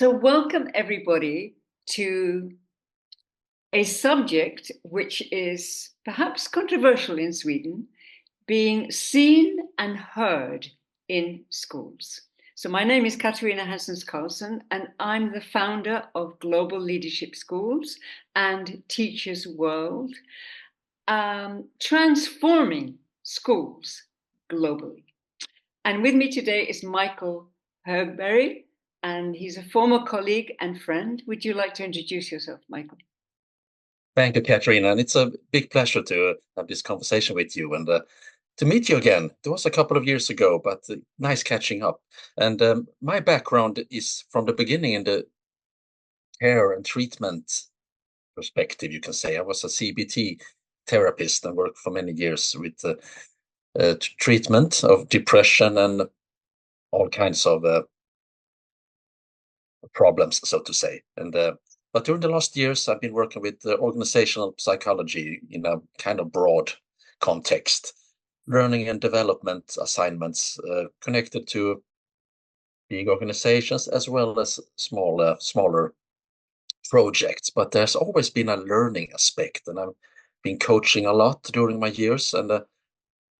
So, welcome everybody to a subject which is perhaps controversial in Sweden, being seen and heard in schools. So, my name is Katarina Hanssens Carlsson, and I'm the founder of Global Leadership Schools and Teachers World, transforming schools globally. And with me today is Michael Högberg, and he's a former colleague and friend. Would you like to introduce yourself, Michael? Thank you, Katarina. And it's a big pleasure to have this conversation with you and to meet you again. It was a couple of years ago, but nice catching up. And my background is from the beginning in the care and treatment perspective, you can say. I was a CBT therapist and worked for many years with treatment of depression and all kinds of problems, so to say. And but during the last years, I've been working with organizational psychology in a kind of broad context, learning and development assignments connected to big organizations as well as smaller projects. But there's always been a learning aspect, and I've been coaching a lot during my years and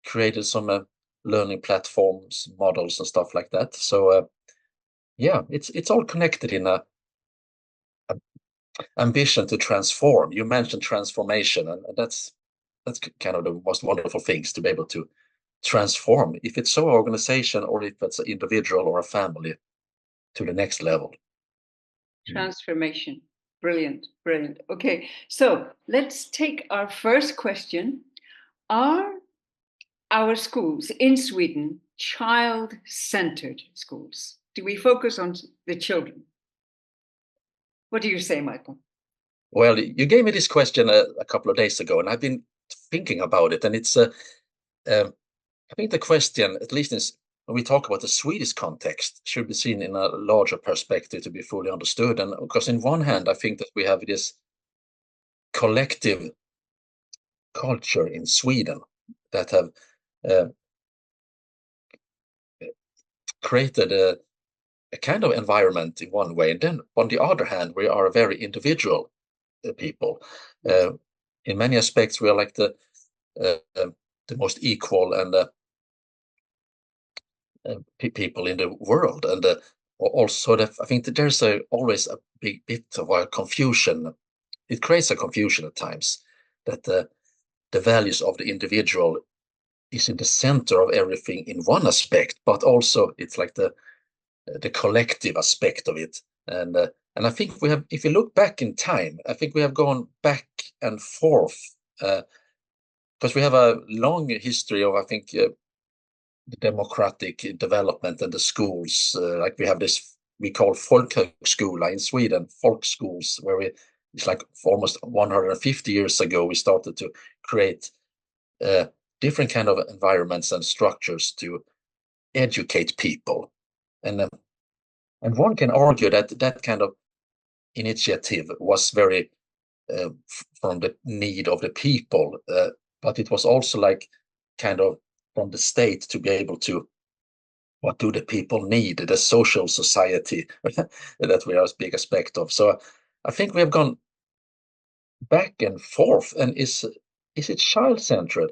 created some learning platforms, models, and stuff like that. So yeah, it's all connected in a ambition to transform. You mentioned transformation, and that's kind of the most wonderful things to be able to transform, if it's so organization or if it's an individual or a family, to the next level. Transformation. Brilliant, brilliant. Okay, so let's take our first question. Are our schools in Sweden child-centered schools? Do we focus on the children? What do you say, Michael? Well, you gave me this question a couple of days ago, and I've been thinking about it. And it's, I think the question, at least when we talk about the Swedish context, should be seen in a larger perspective to be fully understood. And because in one hand, I think that we have this collective culture in Sweden that have uh, created a kind of environment in one way. And then on the other hand, we are a very individual people. In many aspects, we are like the most equal and people in the world. And also, that I think that there's always a big bit of a confusion. It creates a confusion at times that the values of the individual is in the center of everything in one aspect, but also it's like the collective aspect of it. And I think we have, if you look back in time, I think we have gone back and forth because we have a long history of, I think, the democratic development and the schools. Like we have this, we call folkhögskola in Sweden, folk schools, where it's like almost 150 years ago, we started to create different kind of environments and structures to educate people. And one can argue that that kind of initiative was very from the need of the people, but it was also like kind of from the state to be able to, what do the people need, the social society that we are a big aspect of. So I think we have gone back and forth. And is it child-centered?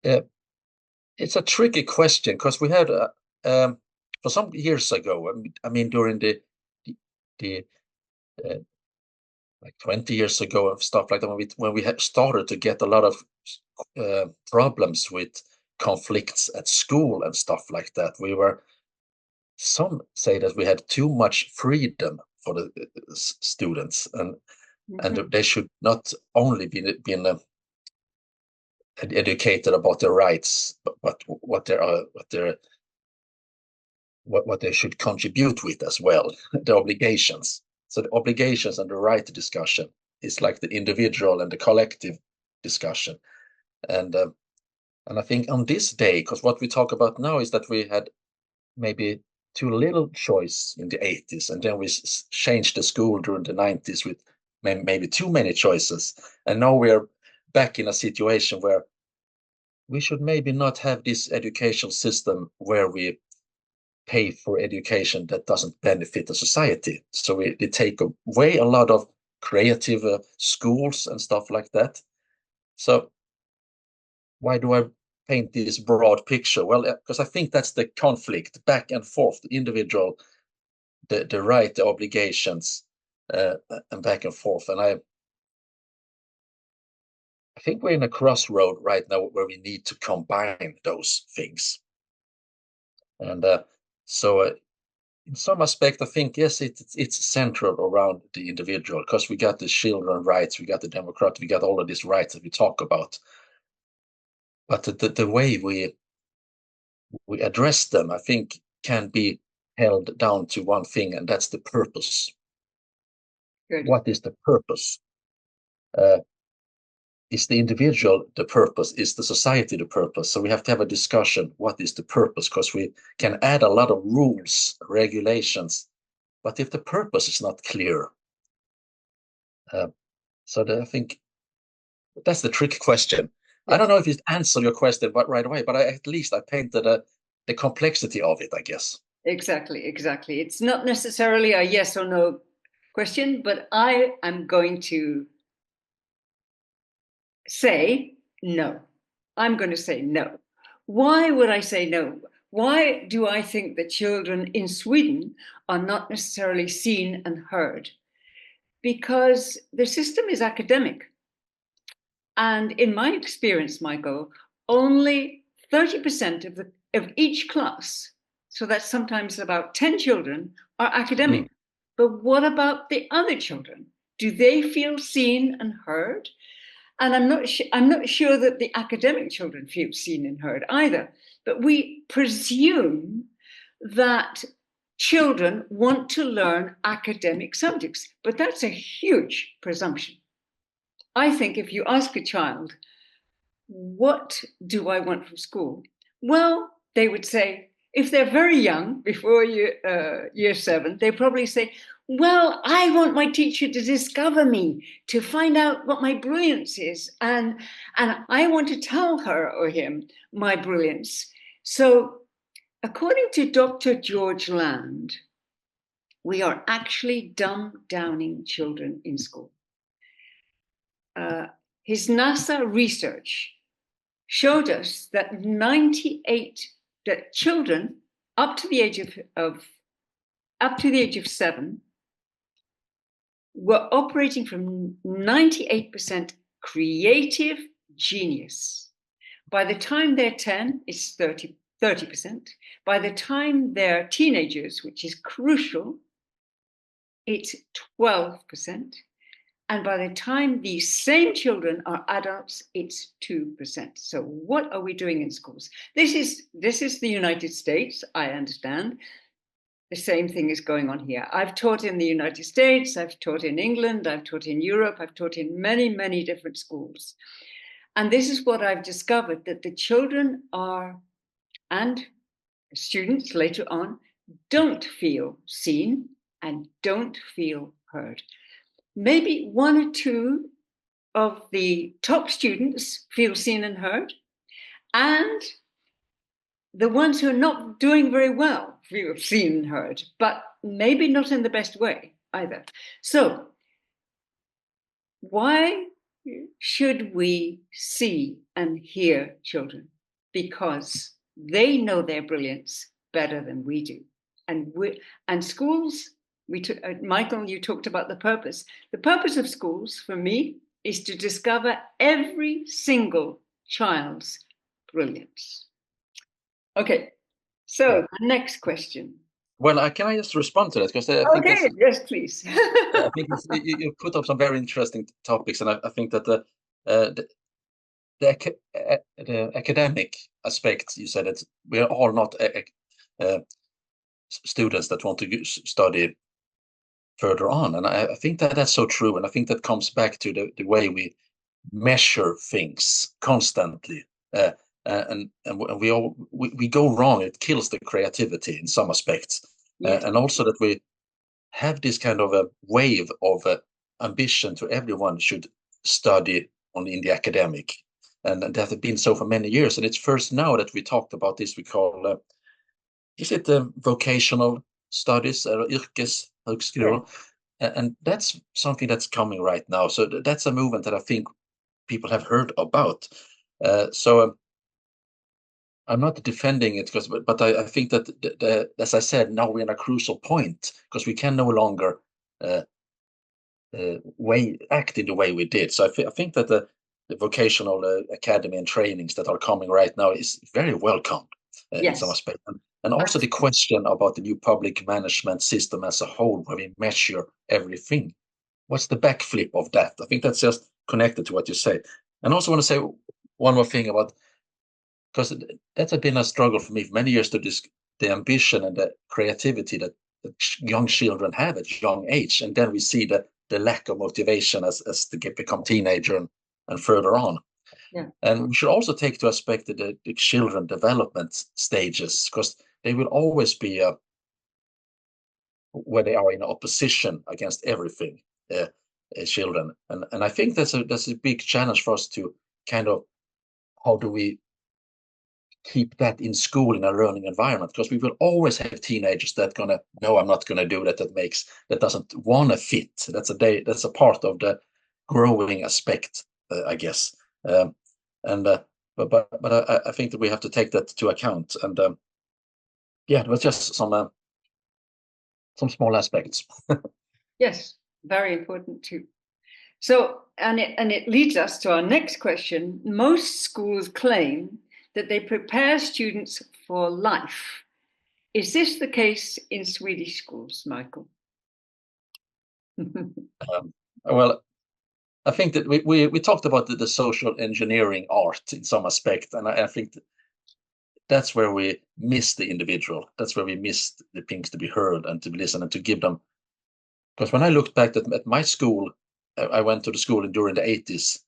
It's a tricky question because we had for some years ago, I mean during the like 20 years ago and stuff like that, when we had started to get a lot of problems with conflicts at school and stuff like that, some say that we had too much freedom for the students, and they should not only be educated about their rights, but what they should contribute with as well, the obligations. So the obligations and the right discussion is like the individual and the collective discussion. And I think on this day, because what we talk about now is that we had maybe too little choice in the 80s, and then we changed the school during the 90s with maybe too many choices. And now we're back in a situation where we should maybe not have this educational system where we pay for education that doesn't benefit the society. So they take away a lot of creative schools and stuff like that. So why do I paint this broad picture? Well, because I think that's the conflict back and forth, the individual, the right, the obligations, and back and forth. And I think we're in a crossroad right now where we need to combine those things. And so in some aspect, I think, yes, it's central around the individual, because we got the children rights, we got the democrat, we got all of these rights that we talk about. But the way we address them, I think, can be held down to one thing, and that's the purpose. Good. What is the purpose? Is the individual the purpose? Is the society the purpose? So we have to have a discussion. What is the purpose? Because we can add a lot of rules, regulations, but if the purpose is not clear, I think that's the trick question. Yes. I don't know if it answered your question but right away, but at least I painted the complexity of it, I guess. Exactly. It's not necessarily a yes or no question, but I am going to say no. I'm going to say no. Why would I say no? Why do I think that children in Sweden are not necessarily seen and heard? Because the system is academic. And in my experience, Michael, only 30% of each class, so that's sometimes about 10 children, are academic. But what about the other children? Do they feel seen and heard? And I'm not sure that the academic children feel seen and heard either. But we presume that children want to learn academic subjects, but that's a huge presumption. I think if you ask a child, what do I want from school? Well, they would say, if they're very young, before year 7, they probably say, well, I want my teacher to discover me, to find out what my brilliance is. And I want to tell her or him my brilliance. So according to Dr. George Land, we are actually dumb-downing children in school. His NASA research showed us that that children up to the age of 7 were operating from 98% creative genius. By the time they're 10, it's 30%. By the time they're teenagers, which is crucial, it's 12%. And by the time these same children are adults, it's 2%. So what are we doing in schools? This is the United States, I understand. The same thing is going on here. I've taught in the United States, I've taught in England, I've taught in Europe, I've taught in many, many different schools. And this is what I've discovered, that the children are, and students later on, don't feel seen and don't feel heard. Maybe 1 or 2 of the top students feel seen and heard, and the ones who are not doing very well feel seen and heard, but maybe not in the best way either. So why should we see and hear children? Because they know their brilliance better than we do. And schools, Michael, you talked about the purpose. The purpose of schools, for me, is to discover every single child's brilliance. Okay, so the next question. Well, can I just respond to that? Because I think yes, please. I think you put up some very interesting topics, and I think that the academic aspect, you said that we are all not students that want to study further on, and I think that that's so true, and I think that comes back to the way we measure things constantly, and we go wrong. It kills the creativity in some aspects, yes. And also that we have this kind of a wave of ambition to everyone should study in the academic, and that has been so for many years. And it's first now that we talked about this we call is it vocational studies or Yes. yrkeshögskola? And that's something that's coming right now. So that's a movement that I think people have heard about. So I'm not defending it because, but I think that as I said, now we're in a crucial point because we can no longer uh, way act in the way we did. So I think that the vocational academy and trainings that are coming right now is very welcome in some Yes. aspect. And also the question about the new public management system as a whole, where we measure everything. What's the backflip of that? I think that's just connected to what you say. And I also want to say one more thing about, because that's been a struggle for me for many years, to the ambition and the creativity that young children have at young age, and then we see the lack of motivation as they become teenager and further on. Yeah. And we should also take to aspect the children development stages, because they will always be where they are in opposition against everything, children. And I think that's a big challenge for us to kind of, how do we keep that in school in a learning environment, because we will always have teenagers that gonna, no, I'm not gonna do that, that doesn't want to fit. That's a part of the growing aspect, I guess. And but I think that we have to take that to account. And yeah, it was just some small aspects. Yes. Very important too. So, and it leads us to our next question. Most schools claim that they prepare students for life. Is this the case in Swedish schools, Michael? Well, I think that we talked about the social engineering art in some aspect, and I think that's where we miss the individual. That's where we miss the things to be heard and to be listened and to give them. Because when I looked back at my school, I went to the school during the 80s,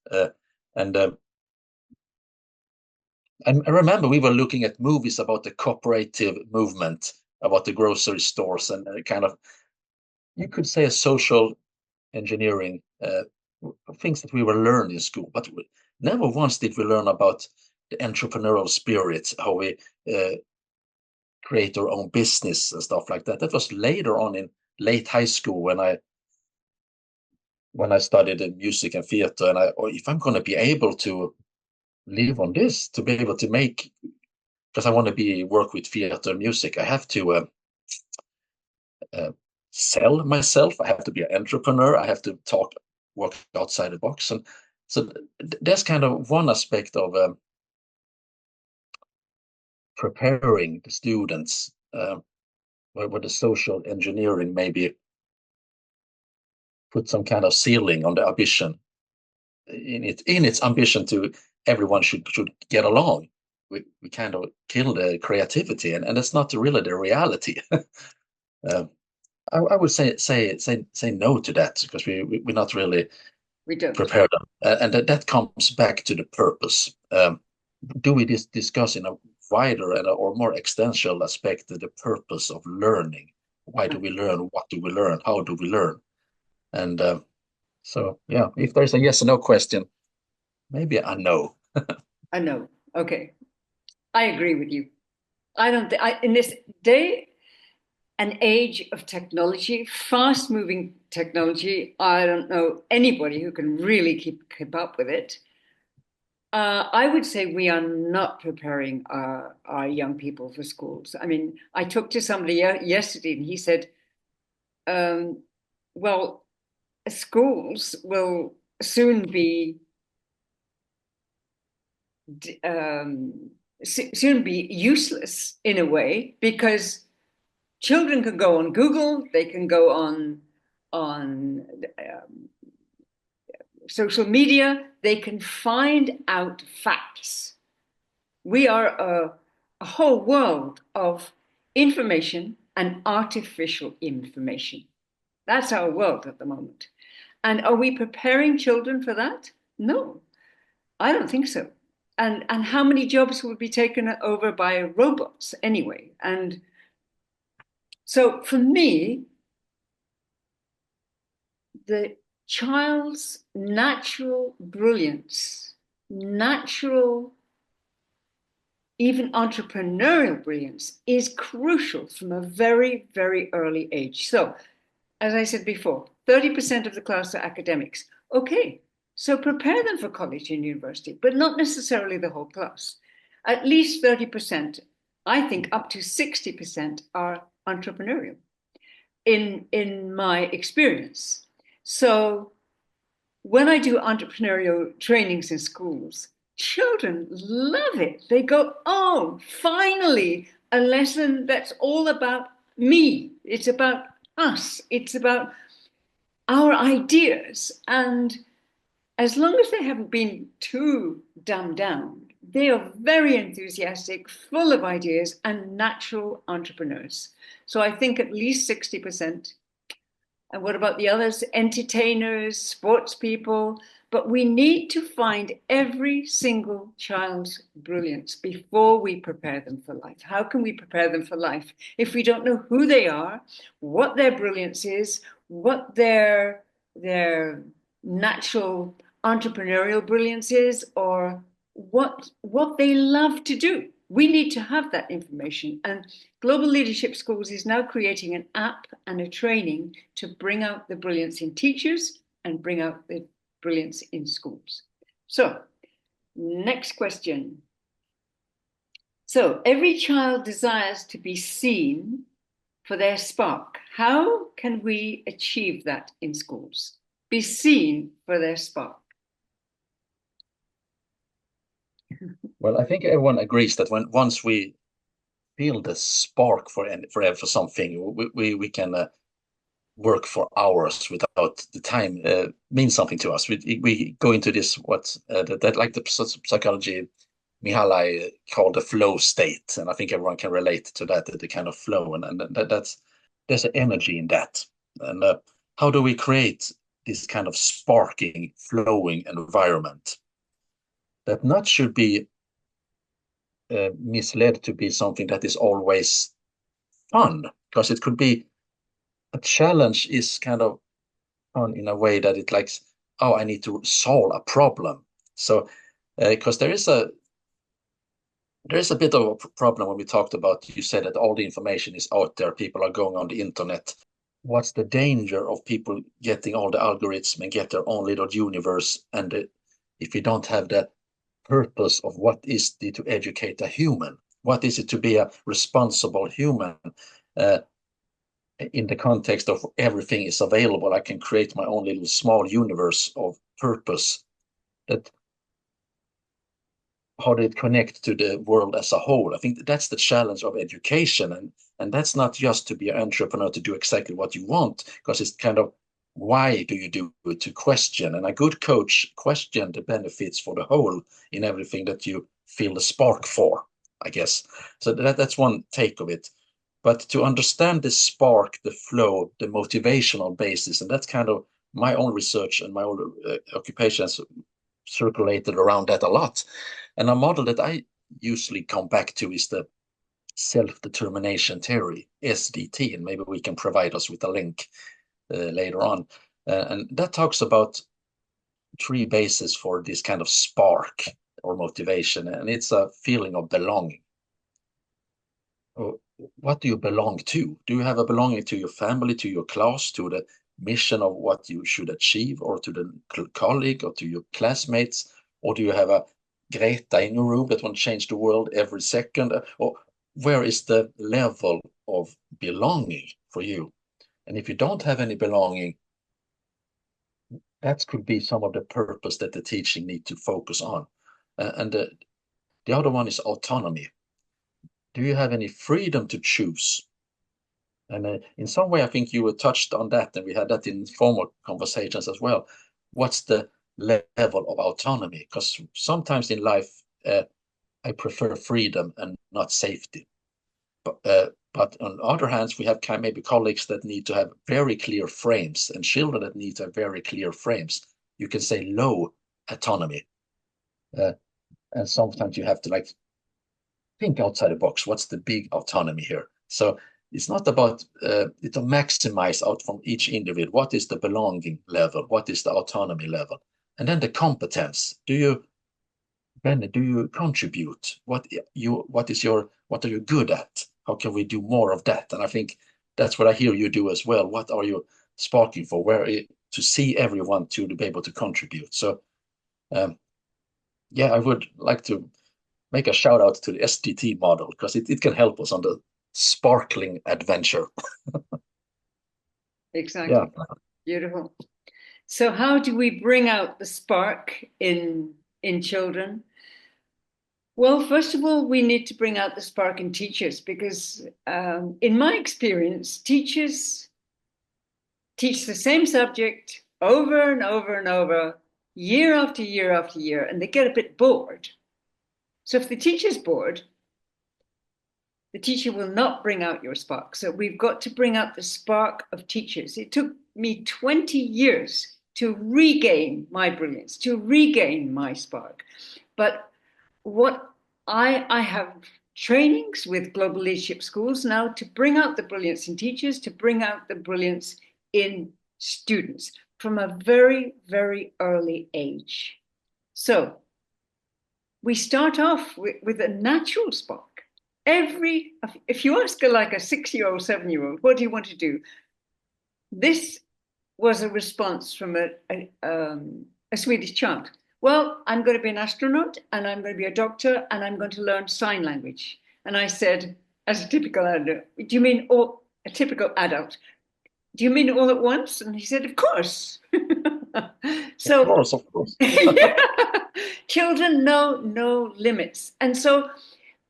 and I remember we were looking at movies about the cooperative movement, about the grocery stores, and kind of, you could say, a social engineering, things that we were learning in school, but never once did we learn about the entrepreneurial spirit, how we create our own business and stuff like that. That was later on in late high school when I studied in music and theater, and if I'm going to be able to live on this, to be able to make, because I want to work with theater and music, I have to uh, sell myself. I have to be an entrepreneur. I have to work outside the box, and so that's kind of one aspect of preparing the students, where the social engineering maybe put some kind of ceiling on the ambition, in its ambition to everyone should get along. We kind of kill the creativity, and that's not really the reality. uh, I would say no to that, because we're not really We don't. prepared them, and that comes back to the purpose. Do we discuss in a wider or more existential aspect the purpose of learning? Why do we learn? What do we learn? How do we learn? And so, yeah, if there's a yes or no question, maybe a no. I know. Okay. I agree with you. I don't think, in this day and age of technology, fast moving technology, I don't know anybody who can really keep up with it. I would say we are not preparing our young people for schools. I mean, I talked to somebody yesterday and he said, um, well, schools will soon be um, soon be useless in a way, because children can go on Google, they can go on social media, they can find out facts. We are a whole world of information and artificial information. That's our world at the moment. And are we preparing children for that? No, I don't think so. And how many jobs will be taken over by robots anyway? And so for me, the child's natural brilliance, natural even entrepreneurial brilliance is crucial from a very, very early age. So, as I said before, 30% of the class are academics. Okay, so prepare them for college and university, but not necessarily the whole class. At least 30%, I think up to 60% are entrepreneurial in my experience. So when I do entrepreneurial trainings in schools, children love it. They go, oh, finally, a lesson that's all about me. It's about us. It's about our ideas. And as long as they haven't been too dumbed down, they are very enthusiastic, full of ideas, and natural entrepreneurs. So I think at least 60%. And what about the others? Entertainers, sports people. But we need to find every single child's brilliance before we prepare them for life. How can we prepare them for life if we don't know who they are, what their brilliance is, what their natural entrepreneurial brilliance is, or what they love to do? We need to have that information. And Global Leadership Schools is now creating an app and a training to bring out the brilliance in teachers and bring out the brilliance in schools. So, next question. So, every child desires to be seen for their spark. How can we achieve that in schools? Be seen for their spark. Well, I think everyone agrees that once we feel the spark for something, we can work for hours without the time means something to us. We go into this that like the psychology Mihaly called the flow state, and I think everyone can relate to that, the kind of flow, and that's there's an energy in that. And how do we create this kind of sparking, flowing environment that not should be misled to be something that is always fun, because it could be a challenge is kind of fun in a way that it likes, oh, I need to solve a problem. So because there is a bit of a problem when we talked about, you said that all the information is out there, people are going on the internet. What's the danger of people getting all the algorithms and get their own little universe? And if you don't have the purpose of what is it to educate a human, what is it to be a responsible human, in the context of everything is available, I can create my own little small universe of purpose. That how did it connect to the world as a whole? I think that's the challenge of education, and that's not just to be an entrepreneur to do exactly what you want, because it's kind of why do you do it, to question, and a good coach question the benefits for the whole in everything that you feel the spark for, I guess. So that's one take of it. But to understand the spark, the flow, the motivational basis, and that's kind of my own research and my own occupations circulated around that a lot. And a model that I usually come back to is the self-determination theory, SDT, and maybe we can provide us with a link later on. And that talks about three bases for this kind of spark or motivation, and it's a feeling of belonging. What do you belong to? Do you have a belonging to your family, to your class, to the mission of what you should achieve, or to the colleague, or to your classmates? Or do you have a Greta in your room that want to change the world every second? Or where is the level of belonging for you? And if you don't have any belonging, that could be some of the purpose that the teaching need to focus on. And the other one is autonomy. Do you have any freedom to choose? And in some way, I think you were touched on that, and we had that in former conversations as well. What's the level of autonomy? Because sometimes in life, I prefer freedom and not safety. But on the other hand, we have maybe colleagues that need to have very clear frames, and children that need to have very clear frames. You can say low autonomy. And sometimes you have to like think outside the box. What's the big autonomy here? So it's not about it to maximize out from each individual. What is the belonging level? What is the autonomy level? And then the competence. Do you Benny, do you contribute? What are you good at? How can we do more of that? And I think that's what I hear you do as well. What are you sparking for? To see everyone to be able to contribute. So yeah, I would like to make a shout out to the SDT model because it can help us on the sparkling adventure. Exactly. Yeah. Beautiful. So how do we bring out the spark in children? Well, first of all, we need to bring out the spark in teachers because, in my experience, teachers teach the same subject over and over and over, year after year after year, and they get a bit bored. So if the teacher's bored, the teacher will not bring out your spark. So we've got to bring out the spark of teachers. It took me 20 years to regain my brilliance, to regain my spark. But what I have trainings with global leadership schools now to bring out the brilliance in teachers, to bring out the brilliance in students from a very, very early age. So we start off with a natural spark. If you ask like a 6-year-old, 7-year-old, what do you want to do? This was a response from a Swedish child. Well, I'm going to be an astronaut and I'm going to be a doctor and I'm going to learn sign language. And I said, as a typical adult, do you mean a typical adult? Do you mean all at once? And he said, of course. So, Of course. children know no limits. And so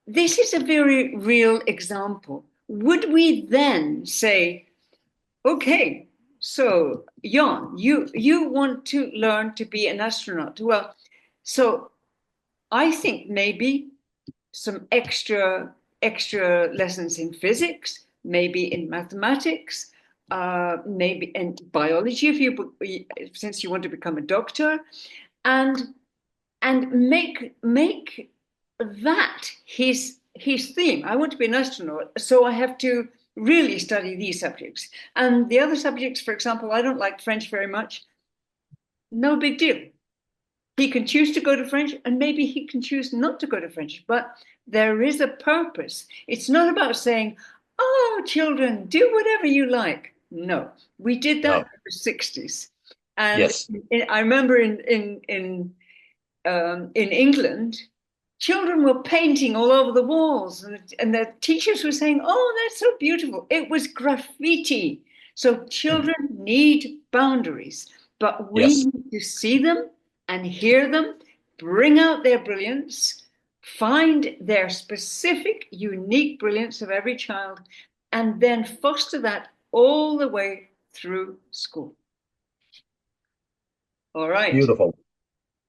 this is a very real example. Would we then say, okay, so Jan, you want to learn to be an astronaut? Well, so I think maybe some extra lessons in physics, maybe in mathematics, maybe in biology since you want to become a doctor, and make that his theme. I want to be an astronaut, so I have to really study these subjects. And the other subjects, for example, I don't like French very much. No big deal. He can choose to go to French, and maybe he can choose not to go to French, but there is a purpose. It's not about saying, oh, children, do whatever you like. No, we did that in the 60s. And yes. I remember in England, children were painting all over the walls, and the teachers were saying, oh, that's so beautiful. It was graffiti. So children need boundaries, but we Yes. need to see them and hear them, bring out their brilliance, find their specific, unique brilliance of every child, and then foster that all the way through school. All right. Beautiful.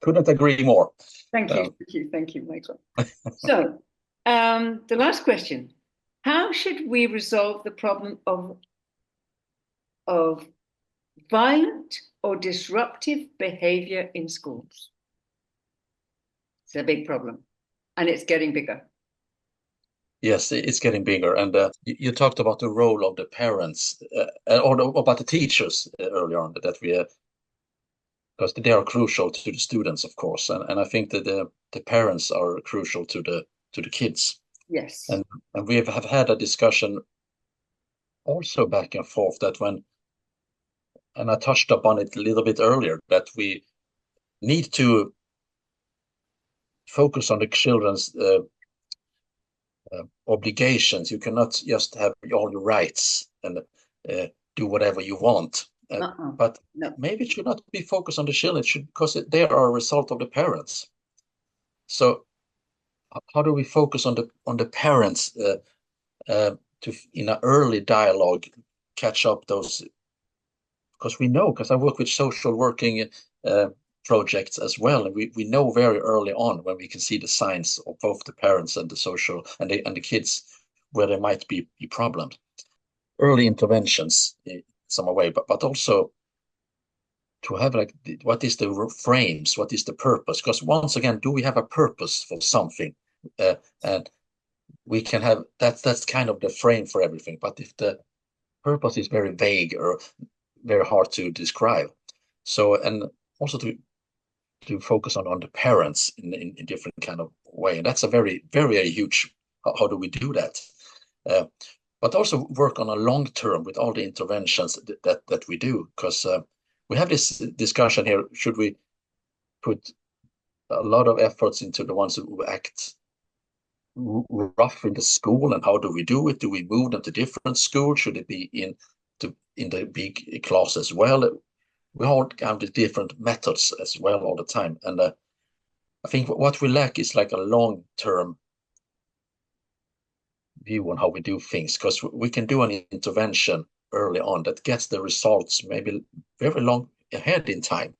Couldn't agree more. Thank you, Michael. So, the last question: how should we resolve the problem of violent or disruptive behavior in schools? It's a big problem, and it's getting bigger. Yes, it's getting bigger. And you talked about the role of the parents or about the teachers earlier on that because they are crucial to the students, of course. And I think that the parents are crucial to the kids. Yes. And we have had a discussion also back and forth and I touched upon it a little bit earlier, that we need to focus on the children's obligations. You cannot just have all your rights and do whatever you want. But no. Maybe it should not be focused on the children, because they are a result of the parents. So how do we focus on the parents to, in an early dialogue, catch up those? Because I work with social working projects as well, and we know very early on when we can see the signs of both the parents and the social and the kids where there might be problems. Early interventions in some way, but also to have like what is the frames, what is the purpose? Because once again, do we have a purpose for something? And we can have that's kind of the frame for everything. But if the purpose is very vague or very hard to describe, so and also to to focus on the parents in different kind of way. And that's a very, very huge, how do we do that? But also work on a long term with all the interventions that we do, because we have this discussion here, should we put a lot of efforts into the ones who act rough in the school, and how do we do it? Do we move them to different schools? Should it be in the big class as well? We all have the different methods as well all the time, and I think what we lack is like a long-term view on how we do things, because we can do an intervention early on that gets the results maybe very long ahead in time.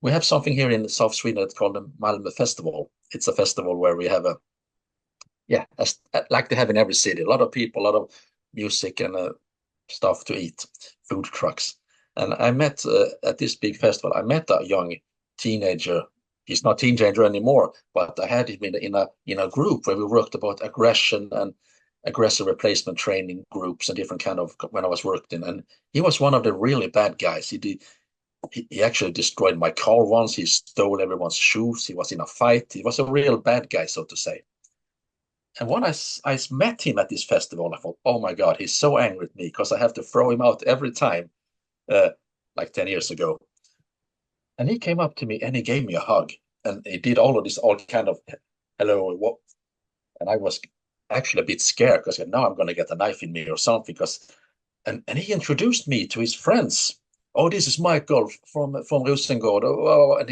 We have something here in South Sweden that's called the Malmö Festival. It's a festival where we have like they have in every city, a lot of people, a lot of music and stuff to eat, food trucks. And I met at this big festival, I met a young teenager. He's not a teenager anymore, but I had him in a group where we worked about aggression and aggressive replacement training groups and different kind of, when I was working. And he was one of the really bad guys. He actually destroyed my car once. He stole everyone's shoes. He was in a fight. He was a real bad guy, so to say. And when I met him at this festival, I thought, oh my God, he's so angry at me because I have to throw him out every time, like 10 years ago. And he came up to me and he gave me a hug. And he did all of this, all kind of, hello, what? And I was actually a bit scared because now I'm going to get a knife in me or something. And he introduced me to his friends. Oh, this is Michael from Rosengård. Oh, and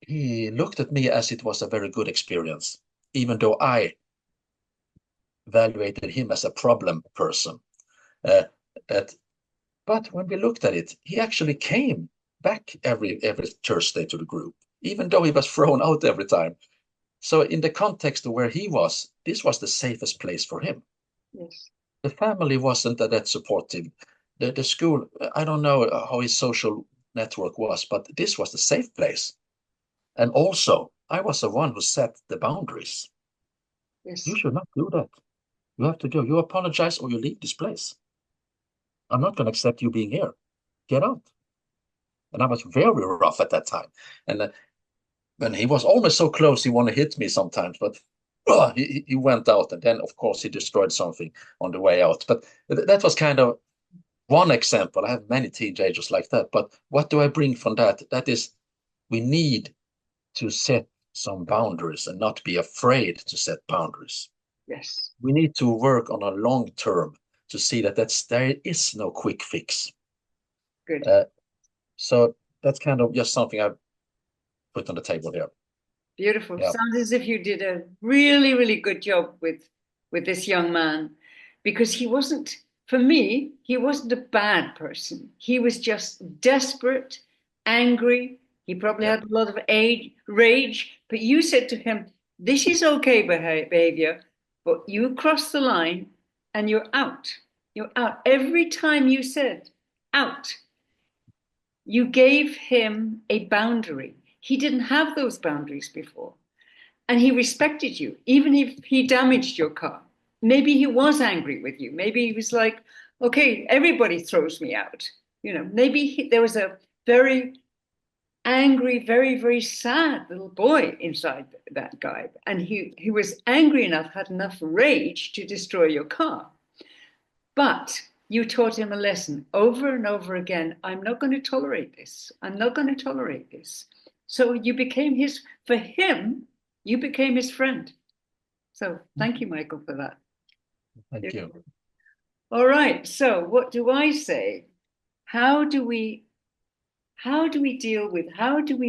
he looked at me as it was a very good experience, even though I evaluated him as a problem person. But when we looked at it, he actually came back every Thursday to the group, even though he was thrown out every time. So in the context of where he was, this was the safest place for him. Yes. The family wasn't that supportive. The school, I don't know how his social network was, but this was the safe place. And also, I was the one who set the boundaries. Yes. You should not do that. You have to go. You apologize or you leave this place. I'm not going to accept you being here. Get out. And I was very rough at that time. And when he was almost so close, he wanted to hit me sometimes, but he went out. And then, of course, he destroyed something on the way out. But that was kind of one example. I have many teenagers like that. But what do I bring from that? That is, we need to set some boundaries and not be afraid to set boundaries. Yes. We need to work on a long term to see that there is no quick fix. Good. So that's kind of just something I put on the table here. Beautiful. Yeah. Sounds as if you did a really, really good job with this young man, because he wasn't, for me, he wasn't a bad person. He was just desperate, angry. He probably had a lot of rage, but you said to him, this is okay behavior, but you cross the line and you're out. You're out. Every time you said out, you gave him a boundary. He didn't have those boundaries before. And he respected you, even if he damaged your car. Maybe he was angry with you. Maybe he was like, okay, everybody throws me out. Maybe there was a very angry, very, very sad little boy inside that guy. And he was angry enough, had enough rage to destroy your car. But you taught him a lesson over and over again. I'm not going to tolerate this. I'm not going to tolerate this. So you became for him, you became his friend. So thank you, Michael, for that. Thank you. All right. So what do I say? How do we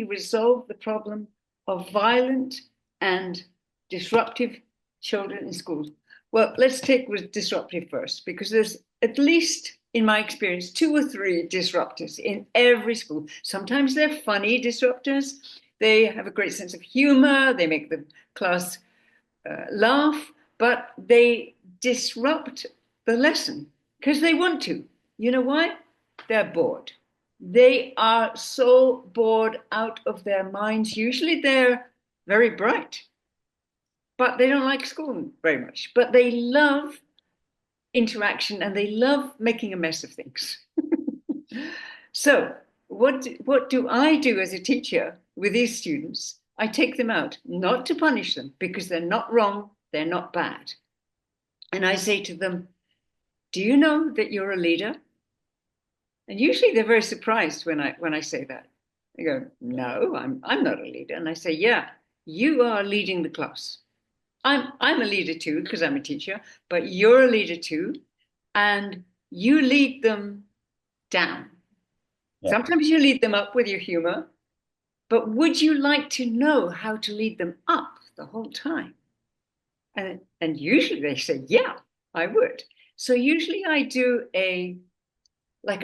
resolve the problem of violent and disruptive children in schools? Well, let's take with disruptive first, because there's, at least in my experience, 2 or 3 disruptors in every school. Sometimes they're funny disruptors. They have a great sense of humor. They make the class laugh, but they disrupt the lesson because they want to. You know why? They're bored. They are so bored out of their minds. Usually they're very bright, but they don't like school very much. But they love interaction and they love making a mess of things. So what do I do as a teacher with these students? I take them out, not to punish them, because they're not wrong, they're not bad. And I say to them, do you know that you're a leader? And usually they're very surprised when I say that. They go, no, I'm not a leader. And I say, yeah, you are leading the class. I'm a leader too, because I'm a teacher, but you're a leader too, and you lead them down. Yeah. Sometimes you lead them up with your humor, but would you like to know how to lead them up the whole time? And usually they say, yeah, I would. So usually I do a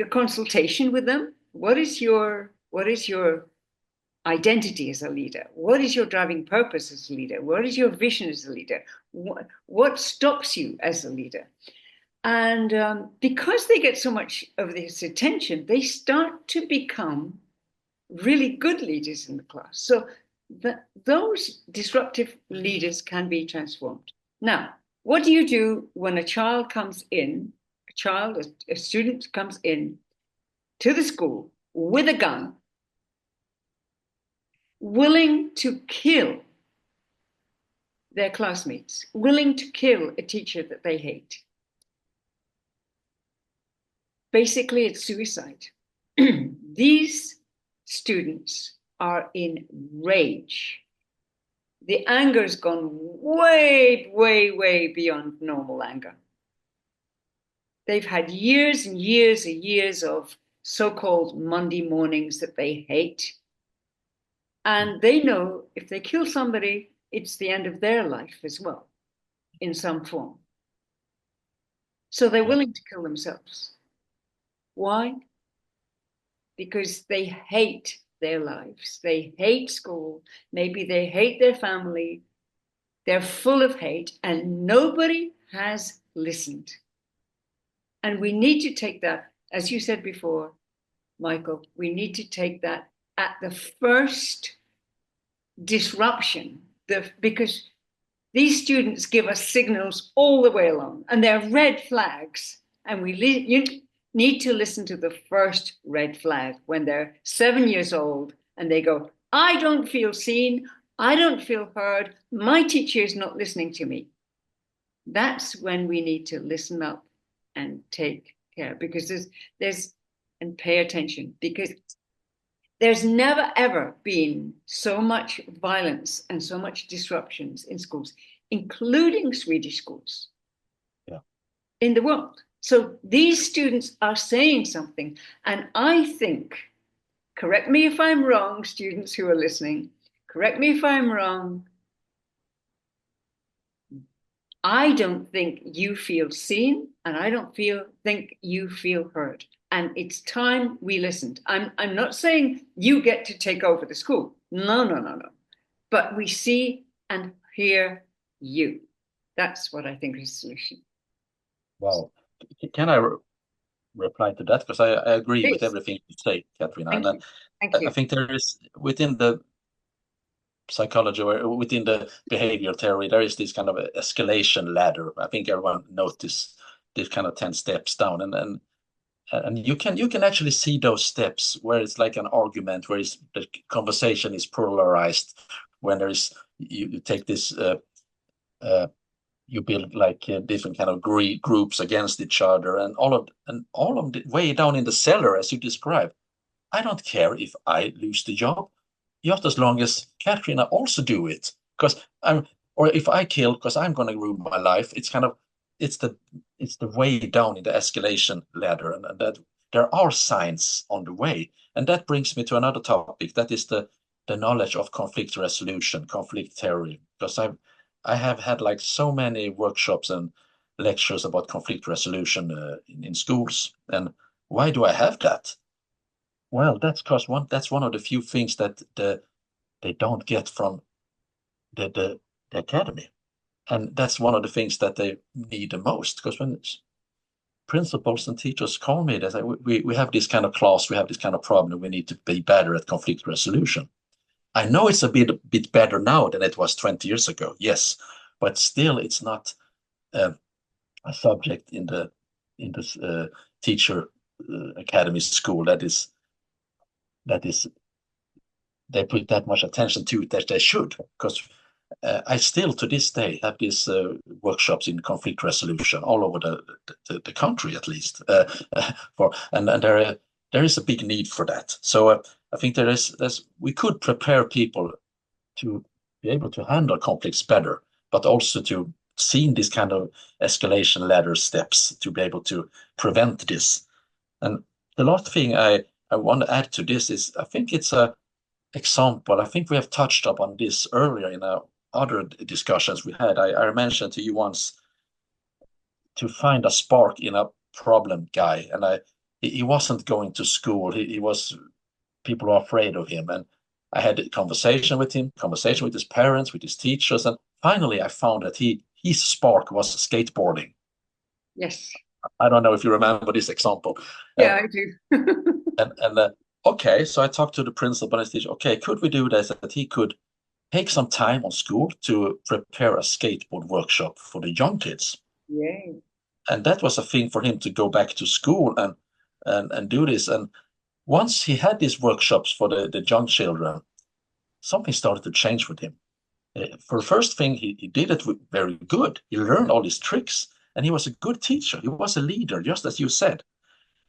consultation with them. What is your identity as a leader? What is your driving purpose as a leader? What is your vision as a leader? What stops you as a leader? And because they get so much of this attention, they start to become really good leaders in the class. So those disruptive leaders can be transformed. Now, what do you do when a child comes in, a student comes in to the school with a gun, willing to kill their classmates, willing to kill a teacher that they hate? Basically, it's suicide. These students are in rage. The anger's gone way, way, way beyond normal anger. They've had years and years and years of so-called Monday mornings that they hate. And they know if they kill somebody, it's the end of their life as well, in some form. So they're willing to kill themselves. Why? Because they hate their lives. They hate school. Maybe they hate their family. They're full of hate, and nobody has listened. And we need to take that, as you said before, Michael, we need to take that at the first disruption, because these students give us signals all the way along, and they're red flags. And you need to listen to the first red flag when they're 7 years old and they go, I don't feel seen, I don't feel heard, my teacher is not listening to me. That's when we need to listen up and take care, because and pay attention, because there's never ever been so much violence and so much disruptions in schools, including Swedish schools, in the world. So these students are saying something. And I think, correct me if I'm wrong, students who are listening, correct me if I'm wrong, I don't think you feel seen, and I don't think you feel heard. And it's time we listened. I'm not saying you get to take over the school. No, no, no, no. But we see and hear you. That's what I think is the solution. Wow. Can I reply to that? Because I agree with Please. everything you say, Katarina. Thank And you. Thank you. I think there is, within the psychology or within the behavioral theory, there is this kind of escalation ladder. I think everyone noticed this kind of 10 steps down. And you can actually see those steps where it's like an argument, where the conversation is polarized, when there is you take this you build like different kind of groups against each other, and all of the way down in the cellar, as you described. I don't care if I lose the job, just as long as Katrina also do it, because or if I kill because I'm going to ruin my life. It's kind of it's the way down in the escalation ladder, and that there are signs on the way. And that brings me to another topic, that is the knowledge of conflict resolution, conflict theory, because I have had like so many workshops and lectures about conflict resolution in schools. And why do I have that? Well, that's one of the few things that they don't get from the academy. And that's one of the things that they need the most. Because when principals and teachers call me, they say, we have this kind of class, we have this kind of problem, we need to be better at conflict resolution. I know it's a bit better now than it was 20 years ago, yes, but still it's not a subject in the teacher academy school that is that is they put that much attention to it that they should. Because I still to this day have these workshops in conflict resolution all over the country, at least. And there is a big need for that. So I think there's we could prepare people to be able to handle conflicts better, but also to see this kind of escalation ladder steps to be able to prevent this. And the last thing I want to add to this is I think it's a example. I think we have touched upon this earlier in our other discussions we had. I mentioned to you once to find a spark in a problem guy, and he wasn't going to school. He was people were afraid of him, and I had a conversation with him, conversation with his parents, with his teachers, and finally I found that his spark was skateboarding. Yes. I don't know if you remember this example. Yeah, I do. And okay, so I talked to the principal and his teacher. Okay, could we do this that he could take some time on school to prepare a skateboard workshop for the young kids? Yay. And that was a thing for him to go back to school and do this. And once he had these workshops for the young children, something started to change with him. For the first thing, he did it very good. He learned all these tricks, and he was a good teacher. He was a leader, just as you said.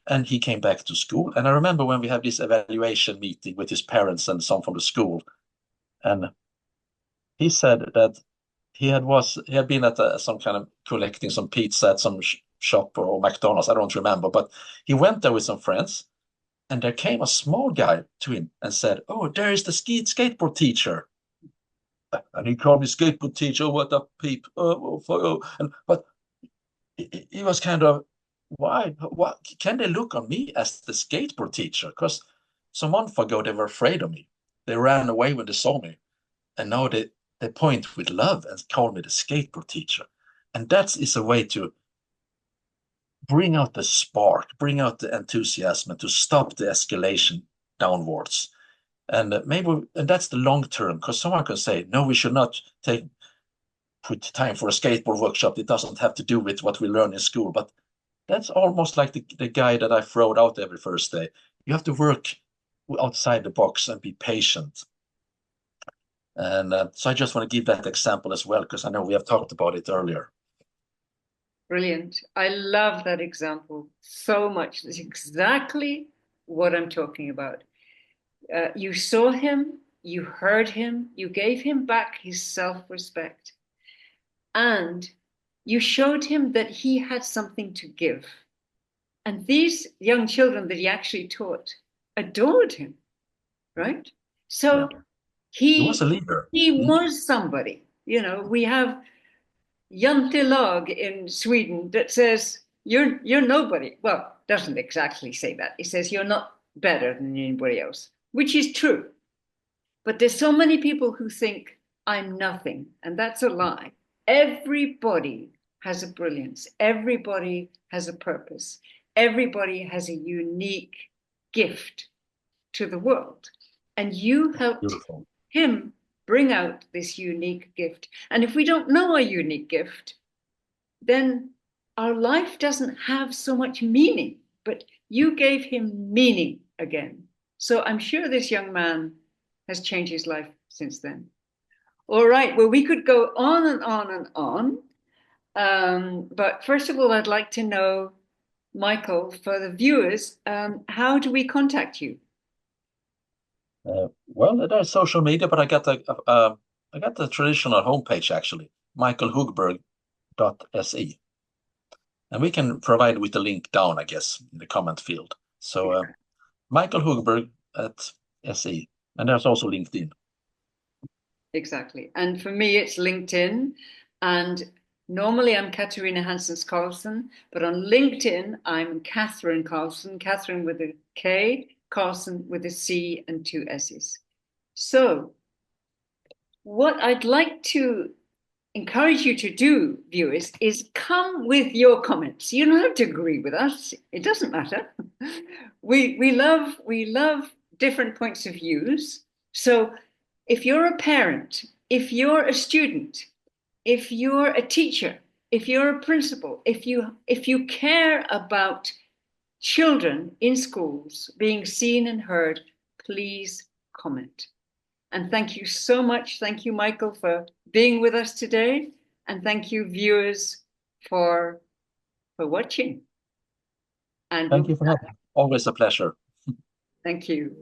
And he came back to school. And I remember when we had this evaluation meeting with his parents and some from the school, and he said that he had been at some kind of collecting some pizza at some shop or McDonald's. I don't remember, but he went there with some friends, and there came a small guy to him and said, "Oh, there is the skateboard teacher." And he called me skateboard teacher. Oh, what a peep! But he was kind of, why? What can they look on me as the skateboard teacher? Because some month ago they were afraid of me. They ran away when they saw me, and now they point with love and call me the skateboard teacher. And that is a way to bring out the spark, bring out the enthusiasm, and to stop the escalation downwards. And and that's the long term, because someone can say, no, we should not put time for a skateboard workshop. It doesn't have to do with what we learn in school. But that's almost like the guy that I throw out every first day. You have to work outside the box and be patient. And so I just want to give that example as well, because I know we have talked about it earlier. Brilliant. I love that example so much. That's exactly what I'm talking about. You saw him, you heard him, you gave him back his self-respect, and you showed him that he had something to give. And these young children that he actually taught adored him, right? So Yeah. He was a he leader. he was somebody. You know, we have Jantelag in Sweden that says you're nobody. Well, doesn't exactly say that. It says you're not better than anybody else, which is true. But there's so many people who think I'm nothing, and that's a lie. Everybody has a brilliance. Everybody has a purpose. Everybody has a unique gift to the world. And you helped Beautiful. him bring out this unique gift. And if we don't know our unique gift, then our life doesn't have so much meaning. But you gave him meaning again. So I'm sure this young man has changed his life since then. All right, well, we could go on and on and on. But first of all, I'd like to know, Michael, for the viewers, how do we contact you? Well, there's social media, but I got the traditional homepage actually, michaelhugberg.se. And we can provide with the link down, I guess, in the comment field. So Michael Hugberg at SE. And there's also LinkedIn. Exactly. And for me, it's LinkedIn. And normally I'm Katarina Hanssens Carlsson, but on LinkedIn, I'm Catherine Carlsson, Catherine with a K, Carlsson with a C and two S's. So, what I'd like to encourage you to do, viewers, is come with your comments. You don't have to agree with us. It doesn't matter. We love different points of views. So if you're a parent, if you're a student, if you're a teacher, if you're a principal, if you care about children in schools being seen and heard, please comment. And thank you so much. Thank you, Michael, for being with us today. And thank you, viewers, for watching. And Thank you for having me. Always a pleasure. thank you.